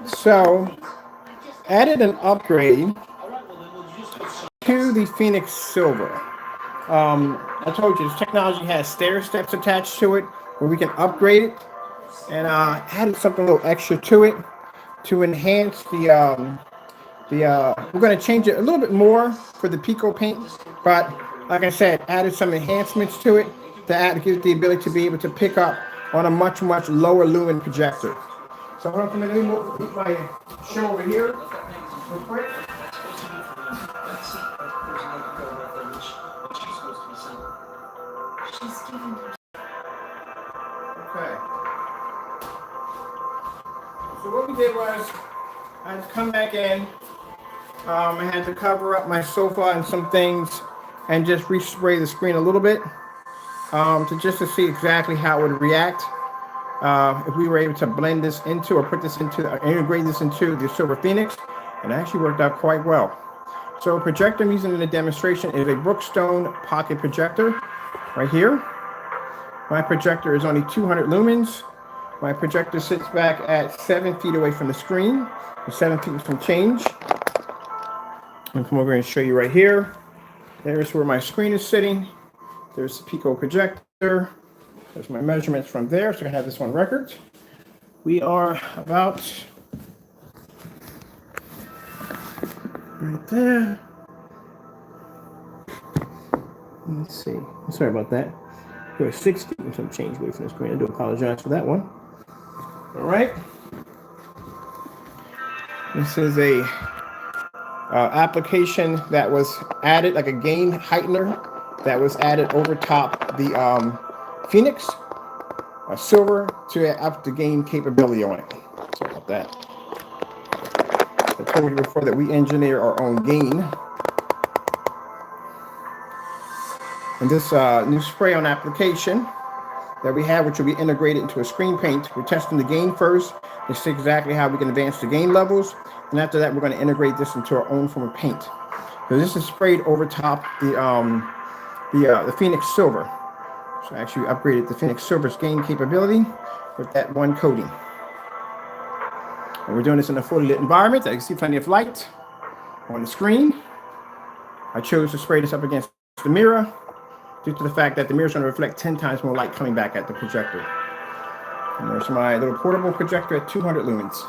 So, added an upgrade to the Phoenix Silver. I told you this technology has stair steps attached to it where we can upgrade it, and added something a little extra to it to enhance the. We're going to change it a little bit more for the Pico paint, but like I said, added some enhancements to it to add gives the ability to be able to pick up on a much lower lumen projector. So I'm going to move my show over here real quick. Okay. So what we did was I had to come back in. I had to cover up my sofa and some things and just respray the screen a little bit to see exactly how it would react if we were able to blend this into or put this into integrate this into the Silver Phoenix. And it actually worked out quite well. So a projector I'm using in the demonstration is a Brookstone pocket projector right here. My projector is only 200 lumens. My projector sits back at 7 feet away from the screen, 7 feet from change. I'm come over and show you right here. There's where my screen is sitting. There's the Pico projector. There's my measurements from there, so I have this on record. We are about right there. Let's see. Sorry about that. We're 6 feet and some change away from the screen. I do apologize for that one. All right. This is a application that was added, like a gain heightener that was added over top the Phoenix Silver to up the gain capability on it. Sorry about that. I told you before that we engineer our own gain. And this new spray on application that we have, which will be integrated into a screen paint, we're testing the gain first to see exactly how we can advance the gain levels. And after that, we're going to integrate this into our own form of paint. So this is sprayed over top the Phoenix Silver. So I actually upgraded the Phoenix Silver's gain capability with that one coating. And we're doing this in a fully lit environment. I can see plenty of light on the screen. I chose to spray this up against the mirror due to the fact that the mirror is going to reflect 10 times more light coming back at the projector. And there's my little portable projector at 200 lumens.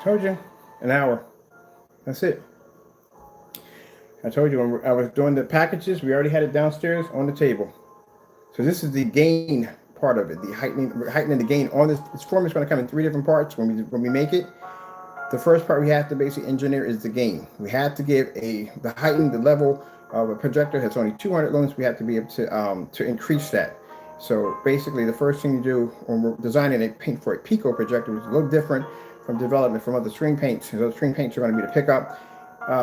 Told you, an hour. That's it. I told you when I was doing the packages, we already had it downstairs on the table. So this is the gain part of it, the heightening the gain on this. This form is going to come in 3 different parts when we make it. The first part we have to basically engineer is the gain. We have to give the heighten the level of a projector that's only 200 lumens. We have to be able to increase that. So basically, the first thing you do when we're designing a paint for a Pico projector, which is a little different from development from other screen paints. Those screen paints are going to be to pick up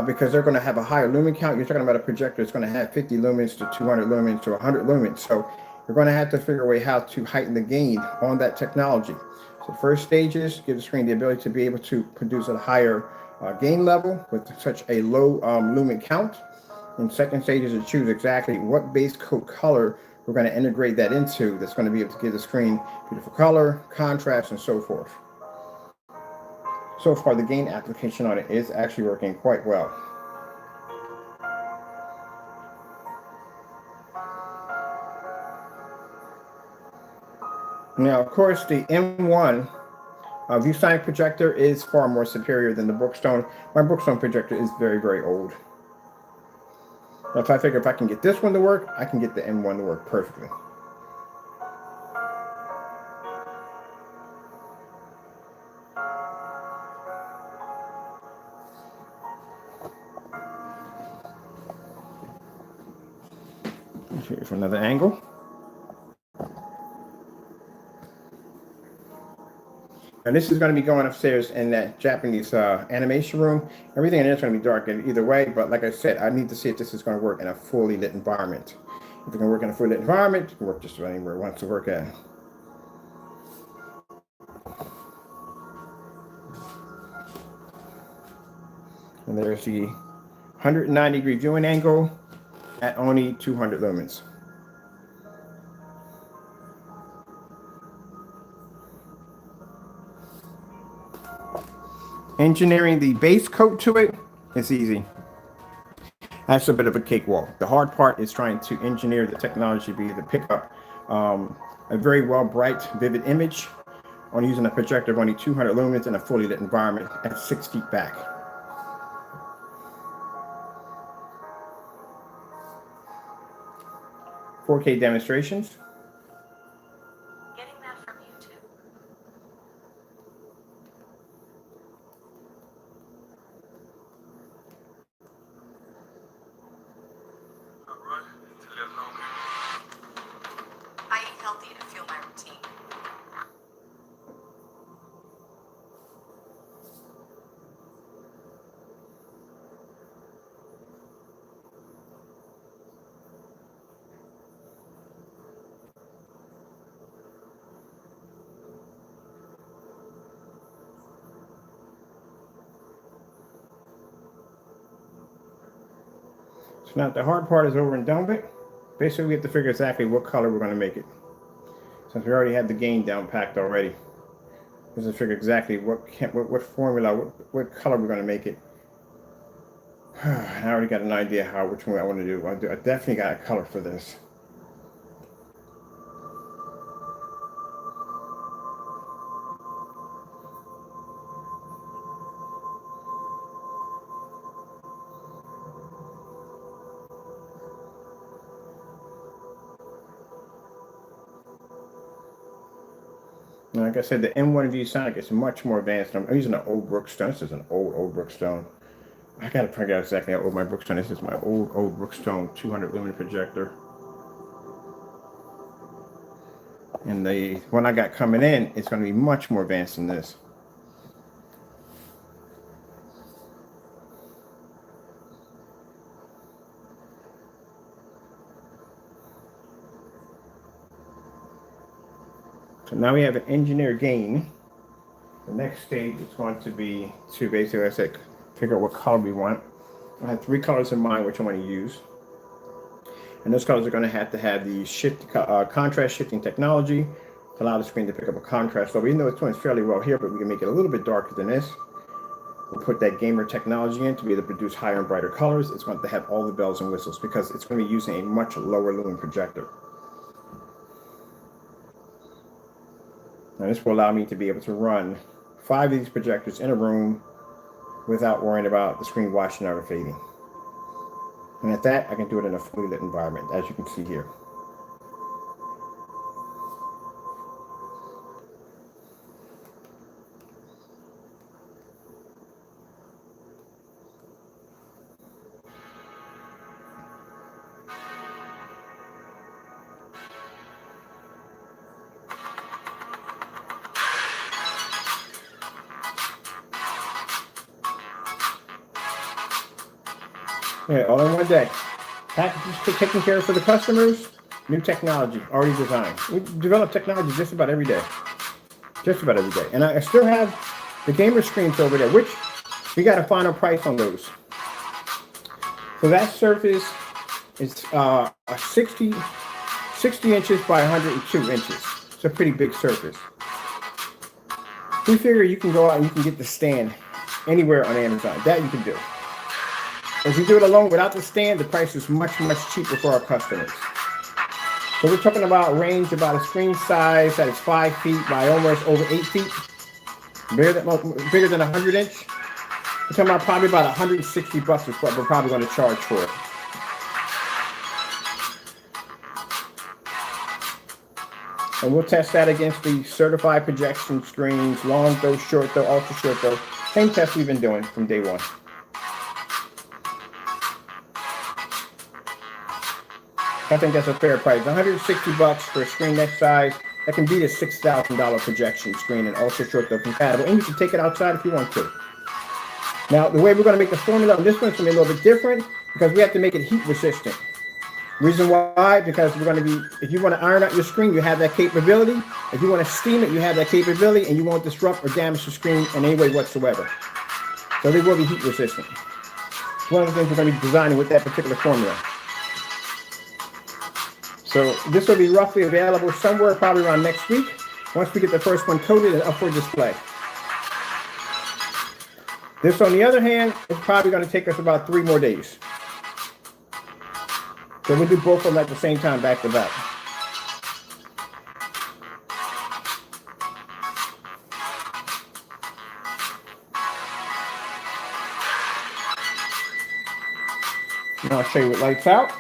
because they're going to have a higher lumen count. You're talking about a projector that's going to have 50 lumens to 200 lumens to 100 lumens. So you're going to have to figure a way how to heighten the gain on that technology. So first stage is give the screen the ability to be able to produce a higher gain level with such a low lumen count. And second stage is to choose exactly what base coat color we're going to integrate that into that's going to be able to give the screen beautiful color, contrast, and so forth. So far, the gain application on it is actually working quite well. Now, of course, the M1 ViewSign projector is far more superior than the Brookstone. My Brookstone projector is very old. Now, if I figure if I can get this one to work, I can get the M1 to work perfectly. Show you from another angle. And this is going to be going upstairs in that Japanese animation room. Everything in there is going to be dark either way. But like I said, I need to see if this is going to work in a fully lit environment. If it can work in a fully lit environment, it can work just about anywhere it wants to work at. And there's the 190-degree viewing angle at only 200 lumens. Engineering the base coat to it is easy. That's a bit of a cakewalk. The hard part is trying to engineer the technology to pick up a very well bright, vivid image on using a projector of only 200 lumens in a fully lit environment at 6 feet back. "4K demonstrations." Getting that from YouTube. I eat healthy to fuel my routine. So now the hard part is over and done with. Basically, we have to figure exactly what color we're going to make it. Since we already had the gain down packed already, we have to figure exactly what formula, what color we're going to make it. I already got an idea which one I want to do. I definitely got a color for this. And like I said, the M1 ViewSonic is much more advanced. I'm using an old Brookstone. This is an old Brookstone. I gotta figure out exactly how old my Brookstone is. This is my old Brookstone 200 lumen projector. And the one I got coming in is going to be much more advanced than this. So now we have an engineer gain. The next stage is going to be to basically, like I said, figure out what color we want. I have 3 colors in mind which I want to use. And those colors are going to have the contrast shifting technology to allow the screen to pick up a contrast level. Even though it's doing fairly well here, but we can make it a little bit darker than this. We'll put that gamer technology in to be able to produce higher and brighter colors. It's going to have all the bells and whistles because it's going to be using a much lower lumen projector. Now this will allow me to be able to run 5 of these projectors in a room without worrying about the screen washing out or fading. And at that, I can do it in a fully lit environment, as you can see here. Yeah, all in one day. Packages taken care of for the customers. New technology already designed. We develop technology just about every day. Just about every day. And I still have the gamer screens over there, which we got a final price on those. So that surface is a 60 inches by 102 inches. It's a pretty big surface. We figure you can go out and you can get the stand anywhere on Amazon. That you can do. If you do it alone without the stand, the price is much, much cheaper for our customers. So we're talking about range about a screen size that is 5 feet by almost over 8 feet. Bigger than 100 inch. We're talking about probably about $160 is what we're probably going to charge for it. And we'll test that against the certified projection screens, long throw, short throw, ultra short throw. Same test we've been doing from day one. I think that's a fair price. $160 for a screen that size. that can beat a $6,000 projection screen and also short-term compatible. And you can take it outside if you want to. Now, the way we're going to make the formula on this one is going to be a little bit different because we have to make it heat resistant. Reason why? Because we're going to be, if you want to iron out your screen, you have that capability. If you want to steam it, you have that capability, and you won't disrupt or damage the screen in any way whatsoever. So they will be heat resistant. It's one of the things we're going to be designing with that particular formula. So this will be roughly available somewhere probably around next week, once we get the first one coated and up for display. This, on the other hand, is probably going to take us about 3 more days. So we'll do both of them at the same time, back to back. Now I'll show you what lights out.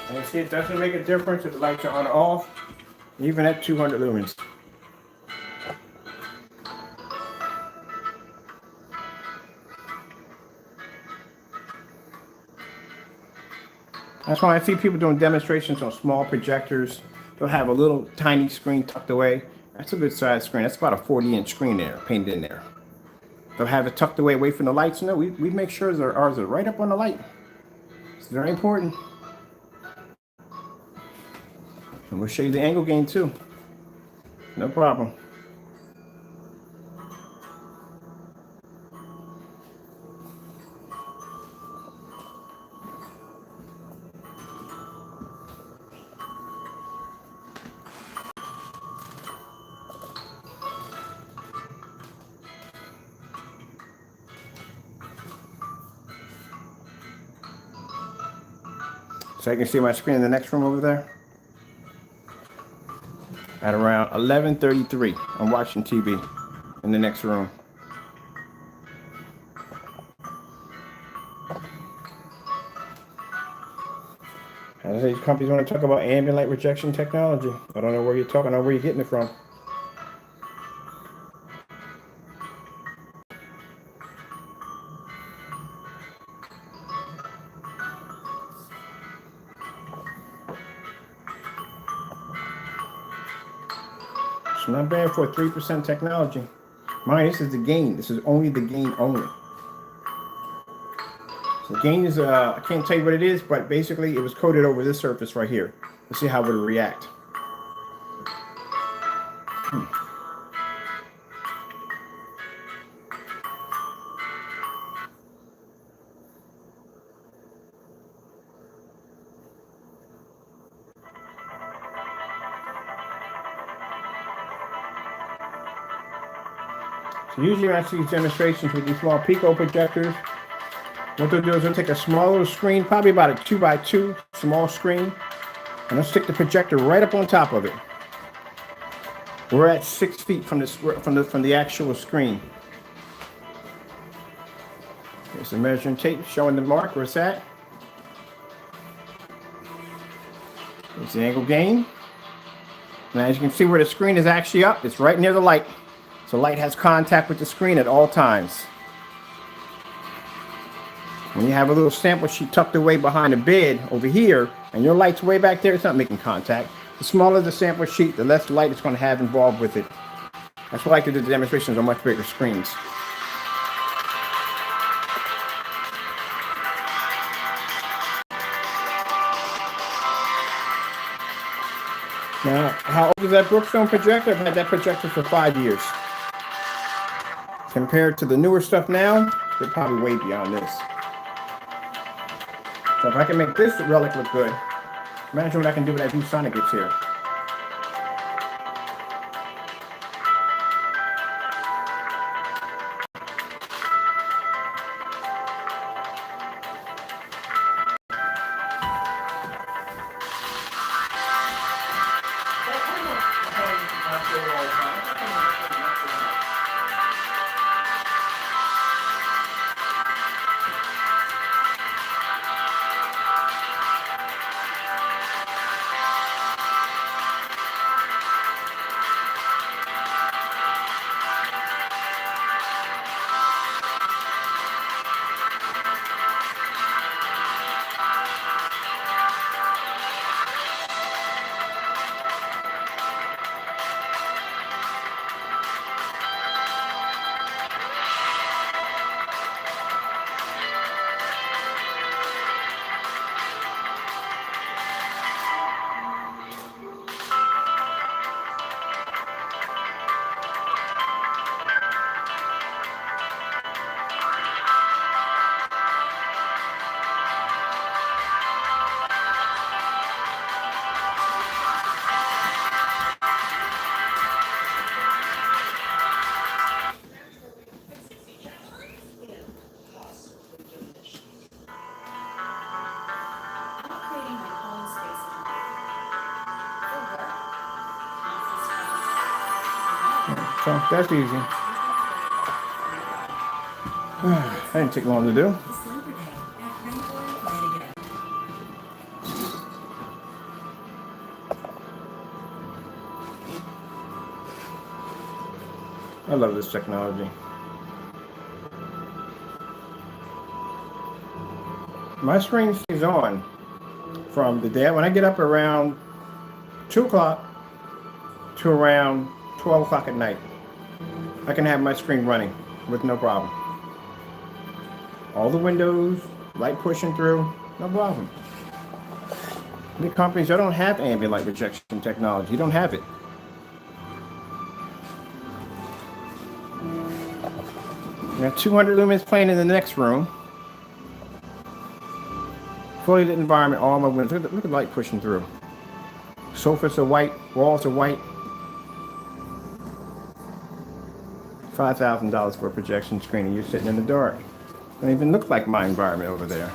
And you see, it doesn't make a difference if the lights are on or off, even at 200 lumens. That's why I see people doing demonstrations on small projectors. They'll have a little tiny screen tucked away. That's a good size screen. That's about a 40-inch screen there, painted in there. They'll have it tucked away from the lights. No, we make sure that ours are right up on the light. It's very important. And we'll show you the angle gain too. No problem. So you can see my screen in the next room over there. At around 11:33, I'm watching TV in the next room. As these companies want to talk about ambient light rejection technology, I don't know where you're talking or where you're getting it from. It's not bad for a 3% technology. Mind, this is the gain. This is only the gain only. So gain is, I can't tell you what it is, but basically it was coated over this surface right here. Let's see how it will react. So usually when I see these demonstrations with these small Pico projectors, what they'll do is they'll take a small little screen, probably about a 2x2 small screen, and they'll stick the projector right up on top of it. We're at 6 feet from the actual screen. There's the measuring tape showing the mark where it's at. There's the angle gain. Now as you can see where the screen is actually up, it's right near the light. So light has contact with the screen at all times. When you have a little sample sheet tucked away behind the bed over here, and your light's way back there, it's not making contact. The smaller the sample sheet, the less light it's going to have involved with it. That's why I like to do the demonstrations on much bigger screens. Now, how old is that Brookstone projector? I've had that projector for 5 years. Compared to the newer stuff now, they're probably way beyond this. So if I can make this relic look good, Imagine what I can do when that ViewSonic gets here. So that's easy. That didn't take long to do. I love this technology. My screen stays on from the day when I get up around 2 o'clock to around 12 o'clock at night. I can have my screen running with no problem. All the windows, light pushing through, no problem. The companies, they don't have ambient light projection technology. You don't have it. We have 200 lumens playing in the next room. Fully lit environment, all my windows. Look at the light pushing through. Sofas are white, walls are white. $5,000 for a projection screen and you're sitting in the dark. Don't even look like my environment over there.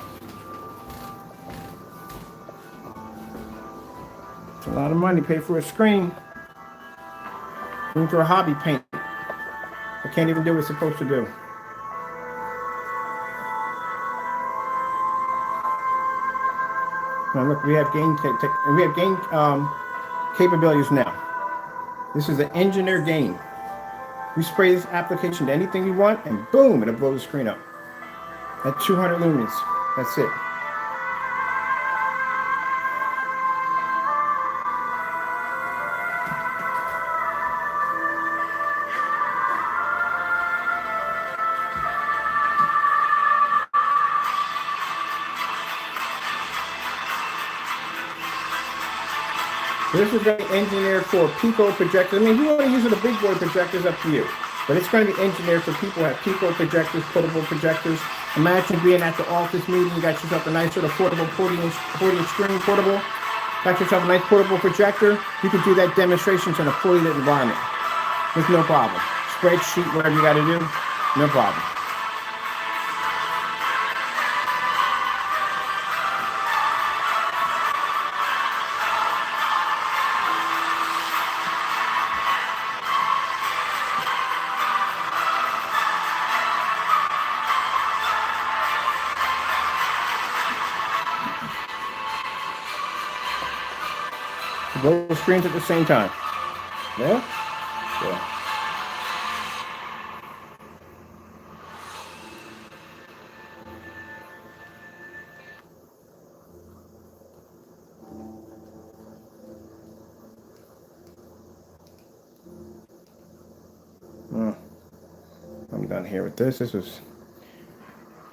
It's a lot of money paid for a screen. Even for a hobby paint. I can't even do what it's supposed to do. Now look, we have gain capabilities now. This is an engineer gain. We spray this application to anything we want, and boom, it'll blow the screen up. At 200 lumens, that's it. This is very engineered for Pico projectors. I mean, if you want to use the big boy projectors, up to you. But it's going to be engineered for people who have Pico projectors, portable projectors. Imagine being at the office meeting, you got yourself a nice sort of portable 40-inch screen portable. Got yourself a nice portable projector. You can do that demonstrations in a fully lit environment. There's no problem. Spreadsheet, whatever you got to do, no problem. Both screens at the same time. Yeah? Yeah. I'm done here with this. This is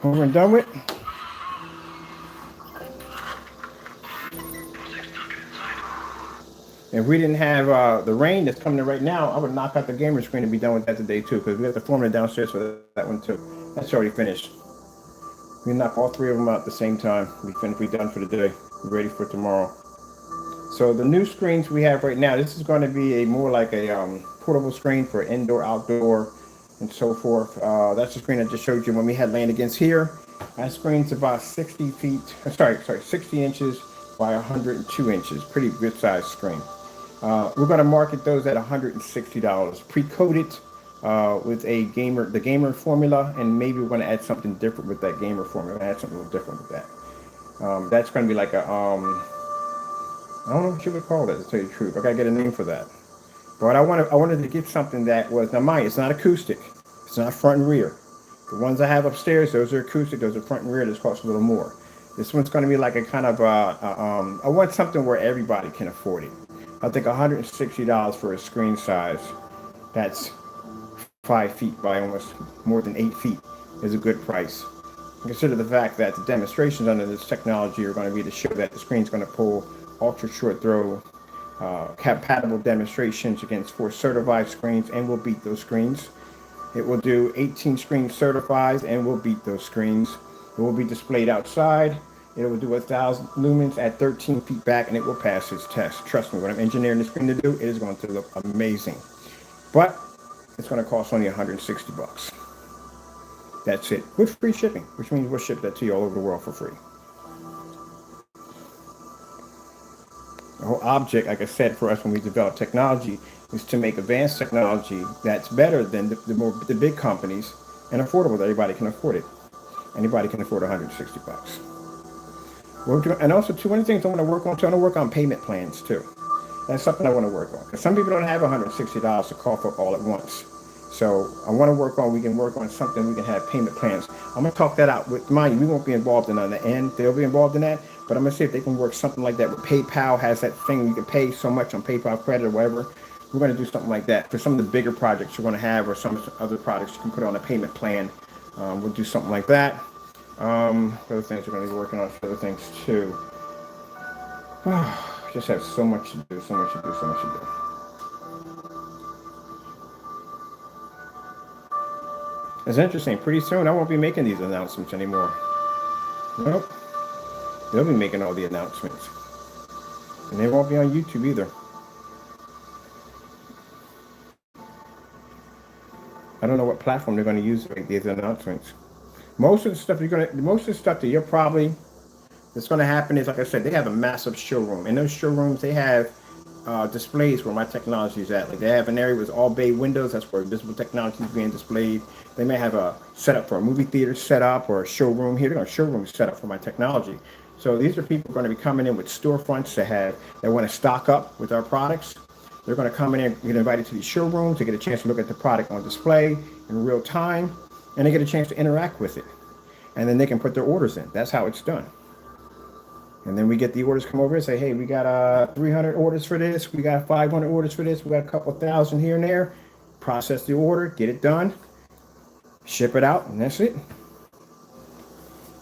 over and done with. If we didn't have the rain that's coming in right now, I would knock out the gamer screen and be done with that today too, because we have the formula downstairs for that one too. That's already finished. We knock all three of them out at the same time. We're done for the day. We're ready for tomorrow. So the new screens we have right now, this is going to be a more like a portable screen for indoor, outdoor, and so forth. That's the screen I just showed you when we had land against here. That screen's about 60 feet, sorry, 60 inches by 102 inches. Pretty good sized screen. We're going to market those at $160, pre-coated with the gamer formula, and maybe we're going to add something different with that gamer formula. Add something a little different with that. That's going to be like a I don't know what you would call that, to tell you the truth. I gotta get a name for that. But I wanted to get something that was, now mind, it's not acoustic. It's not front and rear. The ones I have upstairs, those are acoustic. Those are front and rear. This costs a little more. This one's going to be like a kind of I want something where everybody can afford it. I think $160 for a screen size. That's 5 feet by almost more than 8 feet is a good price. Consider the fact that the demonstrations under this technology are going to be to show that the screen's going to pull ultra short throw compatible demonstrations against 4 certified screens, and will beat those screens. It will do 18 screen certifies and will beat those screens. It will be displayed outside. It will do 1,000 lumens at 13 feet back, and it will pass its test. Trust me, what I'm engineering the screen to do, it is going to look amazing. But it's going to cost only 160 bucks. That's it, with free shipping, which means we'll ship that to you all over the world for free. The whole object, like I said, for us when we develop technology is to make advanced technology that's better than the big companies and affordable, that everybody can afford it. Anybody can afford 160 bucks. And also, too, one of the things I want to work on, too, I want to work on payment plans, too. That's something I want to work on. Because some people don't have $160 to cough up all at once. So I want to we can work on something, we can have payment plans. I'm going to talk that out with, mind you, we won't be involved in on the end. They'll be involved in that. But I'm going to see if they can work something like that with PayPal. Has that thing you can pay so much on PayPal credit or whatever. We're going to do something like that for some of the bigger projects you're going to have, or some other products you can put on a payment plan. We'll do something like that. Other things we're going to be working on, other things too. Just have so much to do, so much to do, so much to do. It's interesting. Pretty soon I won't be making these announcements anymore. Nope. They'll be making all the announcements. And they won't be on YouTube either. I don't know what platform they're going to use to make these announcements. Most of the stuff that you're probably that's going to happen is, like I said, they have a massive showroom. In those showrooms, they have displays where my technology is at. Like they have an area with all bay windows. That's where visible technology is being displayed. They may have a setup for a movie theater setup or a showroom here. They're going to showroom set up for my technology. So these are people going to be coming in with storefronts that want to stock up with our products. They're going to come in and get invited to these showrooms to get a chance to look at the product on display in real time, and they get a chance to interact with it. And then they can put their orders in. That's how it's done. And then we get the orders come over and say, hey, we got 300 orders for this. We got 500 orders for this. We got a couple thousand here and there. Process the order, get it done, ship it out, and that's it.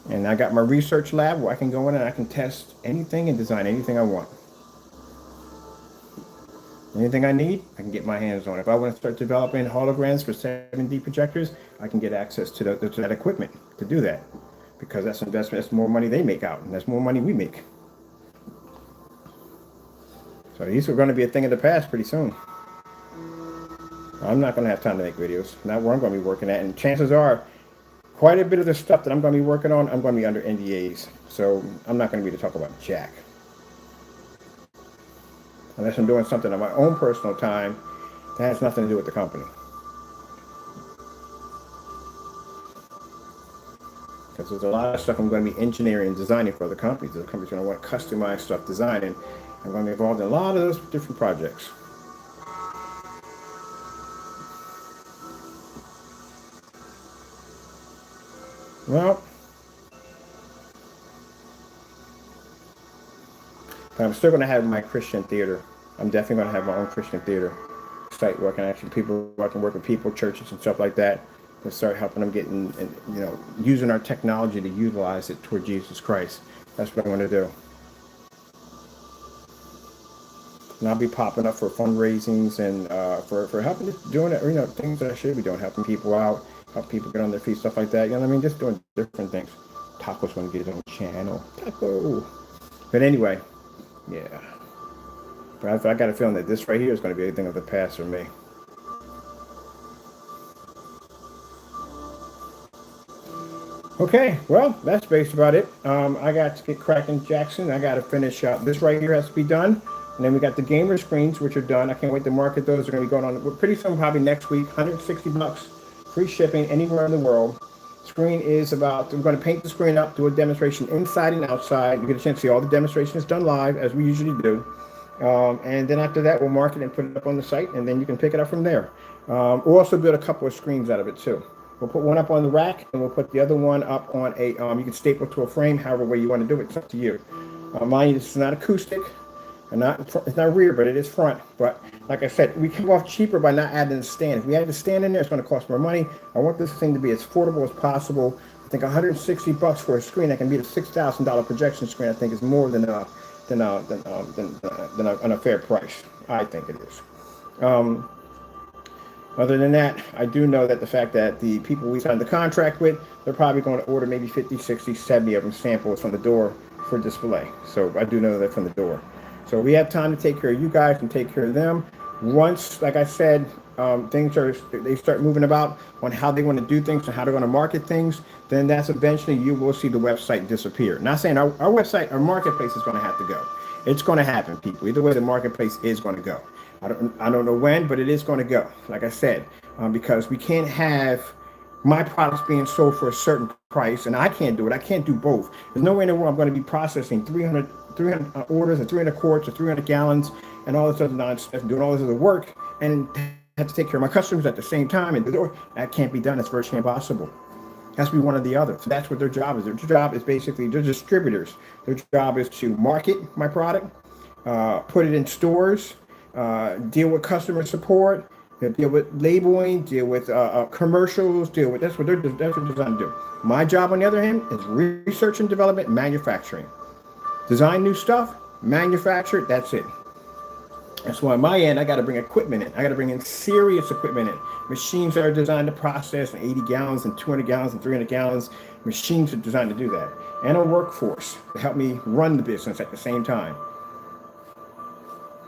And I got my research lab where I can go in and I can test anything and design anything I want. Anything I need, I can get my hands on. If I want to start developing holograms for 7D projectors, I can get access to that equipment to do that. Because that's investment, that's more money they make out, and that's more money we make. So these are going to be a thing of the past pretty soon. I'm not going to have time to make videos. Not where I'm going to be working at. And chances are, quite a bit of the stuff that I'm going to be working on, I'm going to be under NDAs. So I'm not going to be able to talk about jack. Unless I'm doing something on my own personal time that has nothing to do with the company. Because there's a lot of stuff I'm going to be engineering and designing for other companies. The company's going to want customized stuff designing. I'm going to be involved in a lot of those different projects. Well, but I'm still going to have my Christian theater. I'm definitely going to have my own Christian theater site where I can work with people, churches, and stuff like that, and start helping them getting, and using our technology to utilize it toward Jesus Christ. That's what I want to do. And I'll be popping up for fundraisings and for helping, doing it, things that I should be doing, helping people out, help people get on their feet, stuff like that. You know what I mean? Just doing different things. Taco's going to get his own channel. Taco. But anyway, yeah. But I got a feeling that this right here is going to be a thing of the past for me. Okay, well, that's basically about it. I got to get cracking, Jackson. I got to finish out. This right here has to be done. And then we got the gamer screens, which are done. I can't wait to market those. They're going to be going on pretty soon, probably next week. $160, free shipping anywhere in the world. Screen is about, we're going to paint the screen up, do a demonstration inside and outside. You get a chance to see all the demonstrations done live, as we usually do. And then after that, we'll mark it and put it up on the site, and then you can pick it up from there. We'll also build a couple of screens out of it, too. We'll put one up on the rack, and we'll put the other one up on a, you can staple to a frame, however way you want to do it. It's up to you. Mind you, this is not acoustic, and it's not rear, but it is front. But like I said, we come off cheaper by not adding a stand. If we add the stand in there, it's going to cost more money. I want this thing to be as affordable as possible. I think $160 for a screen that can be the $6,000 projection screen, I think is more than a fair price. I think it is. Other than that, I do know that the fact that the people we signed the contract with, they're probably going to order maybe 50, 60, 70 of them samples from the door for display. So I do know that from the door. So we have time to take care of you guys and take care of them. Once, like I said, they start moving about on how they want to do things and how they're going to market things, then that's eventually you will see the website disappear. Not saying our website, our marketplace is going to have to go. It's going to happen, people. Either way, the marketplace is going to go. I don't know when, but it is going to go, like I said, because we can't have my products being sold for a certain price, and I can't do it. I can't do both. There's no way in the world I'm going to be processing 300 orders and 300 quarts or 300 gallons and all this other nonsense, doing all this other work, and have to take care of my customers at the same time. And that can't be done. It's virtually impossible. It has to be one or the other. So that's what their job is. Their job is basically, they're distributors. Their job is to market my product, put it in stores, deal with customer support, deal with labeling, deal with commercials, that's what they're designed to do. My job, on the other hand, is research and development, manufacturing. Design new stuff, manufacture, that's it. That's why on my end, I got to bring equipment in. I got to bring in serious equipment in. Machines that are designed to process 80 gallons and 200 gallons and 300 gallons. Machines are designed to do that. And a workforce to help me run the business at the same time.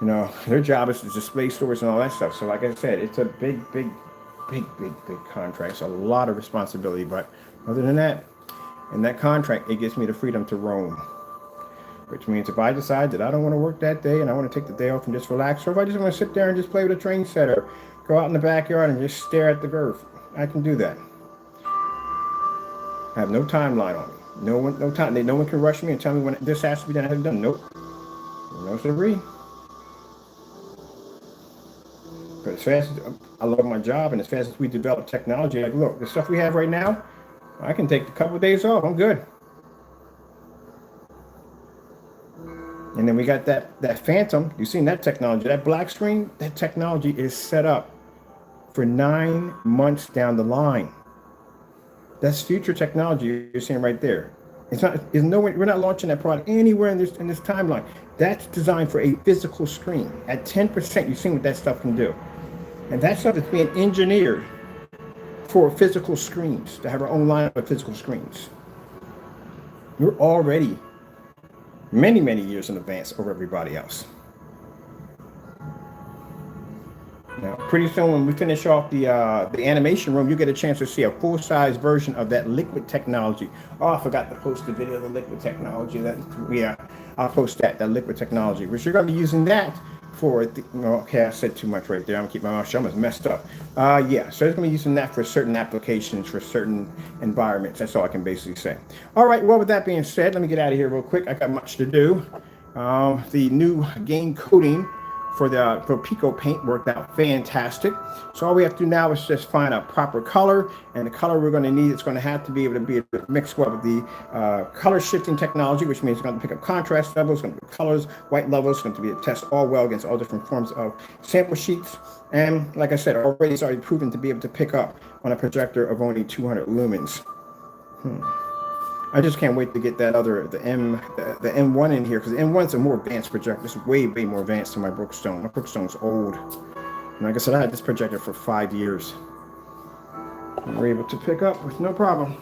You know, their job is to display stores and all that stuff. So like I said, it's a big contract. It's a lot of responsibility. But other than that, in that contract, it gives me the freedom to roam. Which means if I decide that I don't want to work that day and I want to take the day off and just relax, or if I just want to sit there and just play with a train set or go out in the backyard and just stare at the girth, I can do that. I have no timeline on me. No time. No one can rush me and tell me when this has to be done. I haven't done. Nope. No siree. But as fast as I love my job, and as fast as we develop technology, like, look, the stuff we have right now, I can take a couple of days off. I'm good. And then we got that Phantom. You've seen that technology. That black screen, that technology is set up for 9 months down the line. That's future technology you're seeing right there. We're not launching that product anywhere in this timeline. That's designed for a physical screen. At 10%, you've seen what that stuff can do. And that stuff is being engineered for physical screens, to have our own lineup of physical screens. We're already many years in advance over everybody else. Now, pretty soon when we finish off the animation room, you get a chance to see a full-size version of that liquid technology. Oh, I forgot to post the video of the liquid technology. I'll post that liquid technology, which you're going to be using that for. Okay, I said too much right there. I'm going to keep my mouth shut. I'm messed up. Yeah, so it's going to be using that for certain applications, for certain environments. That's all I can basically say. All right, well, with that being said, let me get out of here real quick. I got much to do. The new game coding for Pico paint worked out fantastic. So all we have to do now is just find a proper color, and the color we're going to need, it's going to have to be able to be mixed well with the color shifting technology, which means it's going to pick up contrast levels, it's going to be colors, white levels, it's going to be able to test all well against all different forms of sample sheets. And like I said, already it's already proven to be able to pick up on a projector of only 200 lumens. I just can't wait to get that the M1 in here, because the M1's a more advanced projector. It's way more advanced than my Brookstone. My Brookstone's old. And like I said, I had this projector for 5 years. And we're able to pick up with no problem.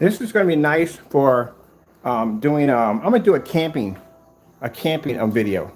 This is going to be nice for doing. I'm going to do a camping video.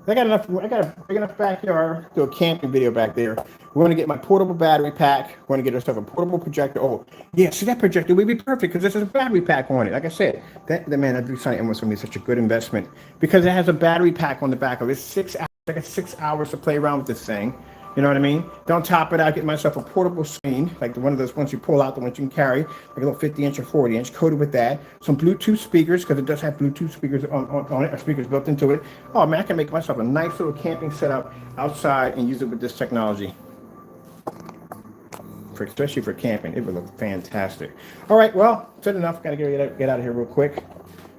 I got a big enough backyard to do a camping video back there. We're going to get my portable battery pack. We're going to get ourselves a portable projector. Oh, yeah, see that projector would be perfect because there's a battery pack on it. Like I said, that man, that something was going to be such a good investment because it has a battery pack on the back of it. 6 hours. I got 6 hours to play around with this thing. You know what I mean? Don't top it out. Get myself a portable screen, like one of those ones you pull out, the ones you can carry, like a little 50-inch or 40-inch, coated with that. Some Bluetooth speakers, because it does have Bluetooth speakers on it, or speakers built into it. Oh man, I can make myself a nice little camping setup outside and use it with this technology. Especially for camping, it would look fantastic. All right, well, good enough. Gotta get out of here real quick.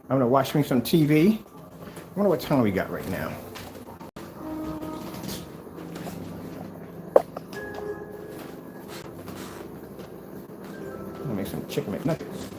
I'm gonna watch me some TV. I wonder what time we got right now. Make some chicken McNuggets.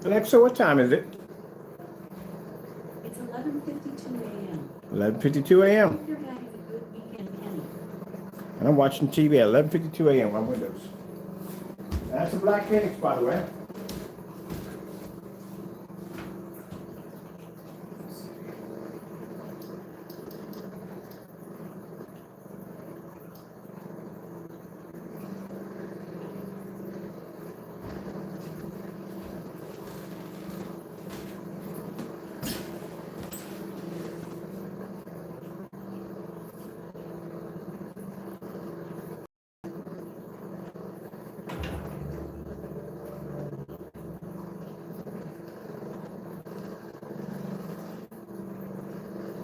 Alexa, what time is it? It's 11:52 a.m. 11:52 a.m. Hope you're having a good weekend, Kenny. And I'm watching TV at 11:52 a.m. on Windows. That's a Black Phoenix, by the way.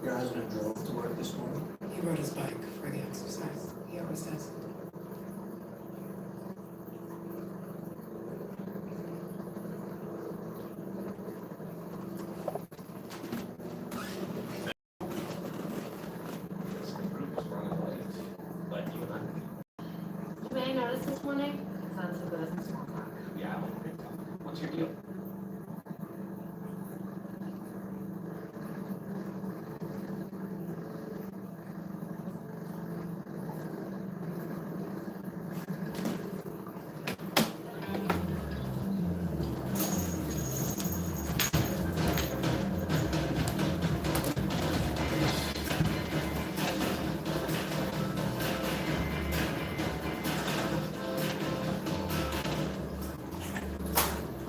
Your husband drove to work this morning? He rode his bike for the exercise. He always does. You may notice this morning, sounds so good as a small talk. Yeah, what's your deal?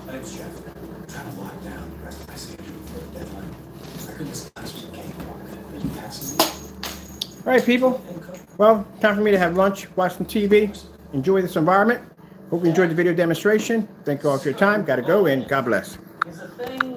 Thanks, Jeff. I'm trying to lock down the rest of my schedule for the deadline. I couldn't splash with a cakewalk. Are you passing me? All right, people. Well, time for me to have lunch, watch some TV, enjoy this environment. Hope you enjoyed the video demonstration. Thank you all for your time. Got to go, and God bless. Is a thing